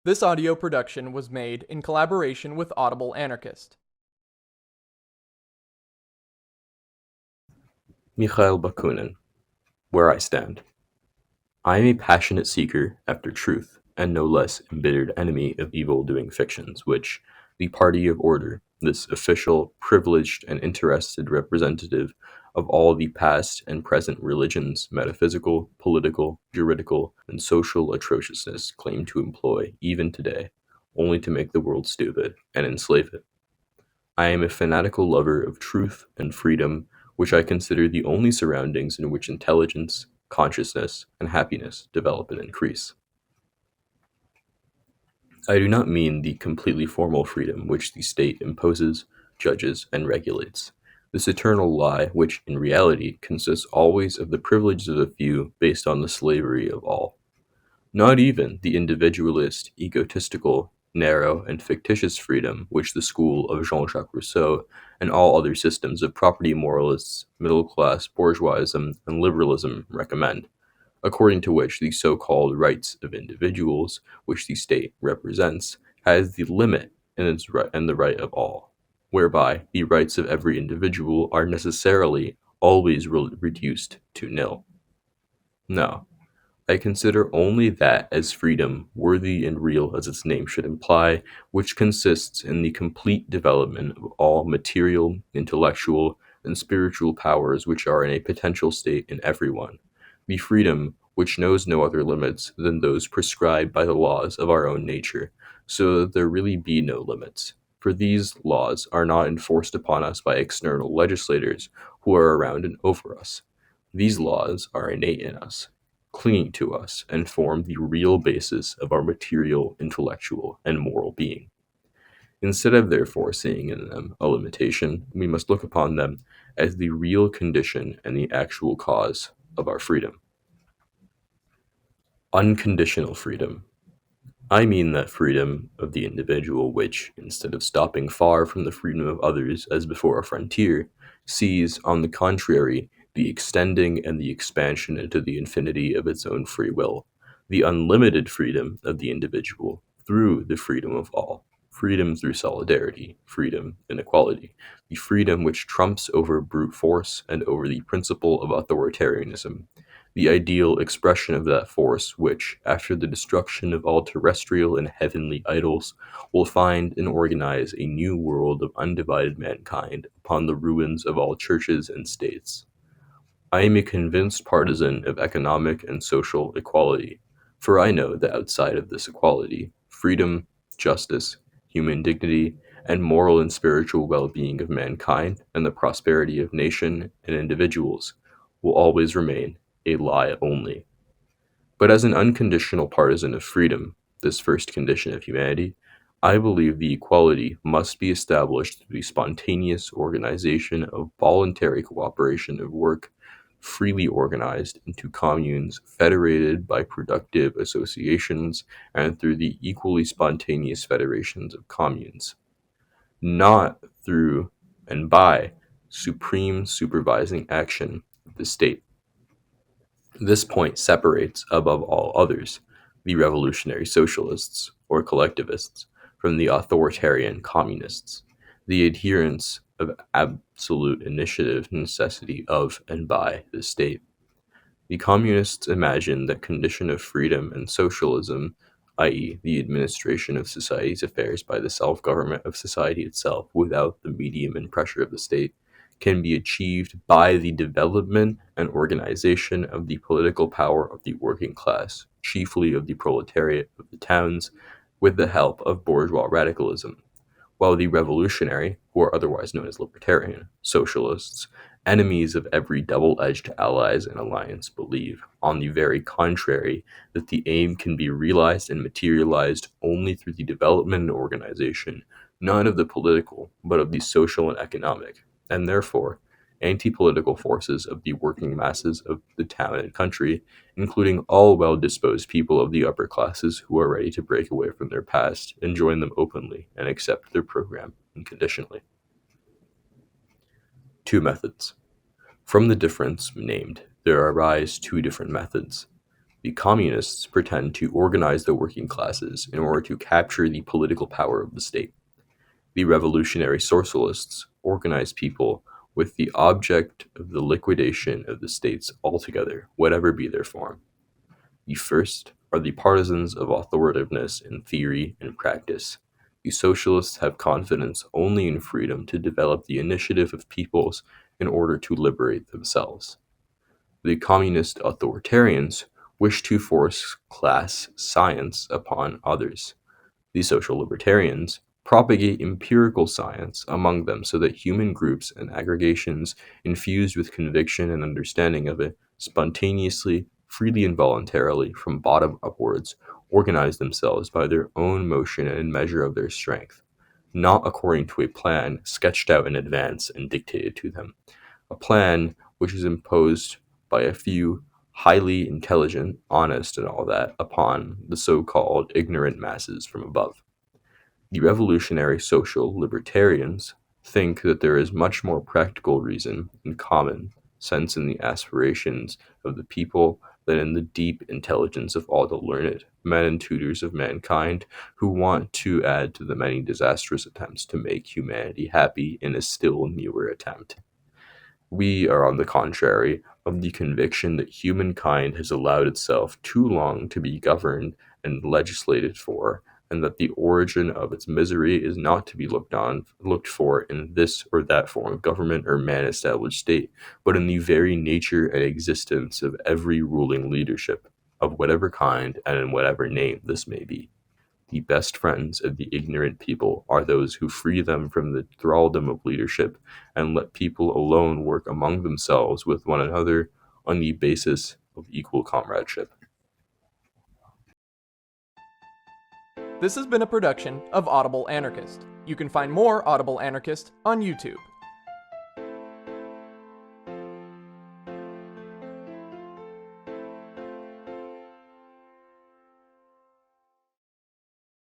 This audio production was made in collaboration with Audible Anarchist. Mikhail Bakunin, Where I Stand. I am a passionate seeker after truth, and no less embittered enemy of evil-doing fictions, which the party of order, this official, privileged, and interested representative of all the past and present religions, metaphysical, political, juridical, and social atrociousness, claim to employ even today, only to make the world stupid and enslave it. I am a fanatical lover of truth and freedom, which I consider the only surroundings in which intelligence, consciousness, and happiness develop and increase. I do not mean the completely formal freedom which the state imposes, judges, and regulates. This eternal lie, which in reality consists always of the privileges of a few based on the slavery of all. Not even the individualist, egotistical, narrow, and fictitious freedom which the school of Jean-Jacques Rousseau and all other systems of property moralists, middle-class bourgeoisism, and liberalism recommend, according to which the so-called rights of individuals, which the state represents, has the limit and the right of all, whereby the rights of every individual are necessarily always reduced to nil. No, I consider only that as freedom worthy and real as its name should imply, which consists in the complete development of all material, intellectual, and spiritual powers which are in a potential state in everyone, the freedom which knows no other limits than those prescribed by the laws of our own nature, so that there really be no limits. For these laws are not enforced upon us by external legislators who are around and over us. These laws are innate in us, clinging to us, and form the real basis of our material, intellectual, and moral being. Instead of therefore seeing in them a limitation, we must look upon them as the real condition and the actual cause of our freedom. Unconditional freedom. I mean that freedom of the individual which, instead of stopping far from the freedom of others as before a frontier, sees, on the contrary, the extending and the expansion into the infinity of its own free will, the unlimited freedom of the individual through the freedom of all, freedom through solidarity, freedom in equality, the freedom which trumps over brute force and over the principle of authoritarianism, the ideal expression of that force which, after the destruction of all terrestrial and heavenly idols, will find and organize a new world of undivided mankind upon the ruins of all churches and states. I am a convinced partisan of economic and social equality, for I know that outside of this equality, freedom, justice, human dignity, and moral and spiritual well-being of mankind and the prosperity of nation and individuals will always remain a lie only. But as an unconditional partisan of freedom, this first condition of humanity, I believe the equality must be established through the spontaneous organization of voluntary cooperation of work, freely organized into communes federated by productive associations and through the equally spontaneous federations of communes, not through and by supreme supervising action of the state. This point separates, above all others, the revolutionary socialists, or collectivists, from the authoritarian communists, the adherents of absolute initiative necessity of and by the state. The communists imagine that condition of freedom and socialism, i.e., the administration of society's affairs by the self-government of society itself without the medium and pressure of the state, can be achieved by the development and organization of the political power of the working class, chiefly of the proletariat of the towns, with the help of bourgeois radicalism, while the revolutionary, who are otherwise known as libertarian, socialists, enemies of every double-edged allies and alliance, believe, on the very contrary, that the aim can be realized and materialized only through the development and organization, not of the political, but of the social and economic, and therefore, anti-political forces of the working masses of the town and country, including all well-disposed people of the upper classes who are ready to break away from their past and join them openly and accept their program unconditionally. Two methods. From the difference named, there arise two different methods. The communists pretend to organize the working classes in order to capture the political power of the state. The revolutionary socialists organize people with the object of the liquidation of the states altogether, whatever be their form. The first are the partisans of authoritativeness in theory and practice. The socialists have confidence only in freedom to develop the initiative of peoples in order to liberate themselves. The communist authoritarians wish to force class science upon others. The social libertarians propagate empirical science among them so that human groups and aggregations infused with conviction and understanding of it spontaneously, freely and voluntarily, from bottom upwards, organize themselves by their own motion and measure of their strength, not according to a plan sketched out in advance and dictated to them, a plan which is imposed by a few highly intelligent, honest, and all that upon the so called ignorant masses from above. The revolutionary social libertarians think that there is much more practical reason and common sense in the aspirations of the people than in the deep intelligence of all the learned men and tutors of mankind who want to add to the many disastrous attempts to make humanity happy in a still newer attempt. We are, on the contrary, of the conviction that humankind has allowed itself too long to be governed and legislated for, and that the origin of its misery is not to be looked for in this or that form of government or man-established state, but in the very nature and existence of every ruling leadership, of whatever kind and in whatever name this may be. The best friends of the ignorant people are those who free them from the thraldom of leadership and let people alone work among themselves with one another on the basis of equal comradeship. This has been a production of Audible Anarchist. You can find more Audible Anarchist on YouTube.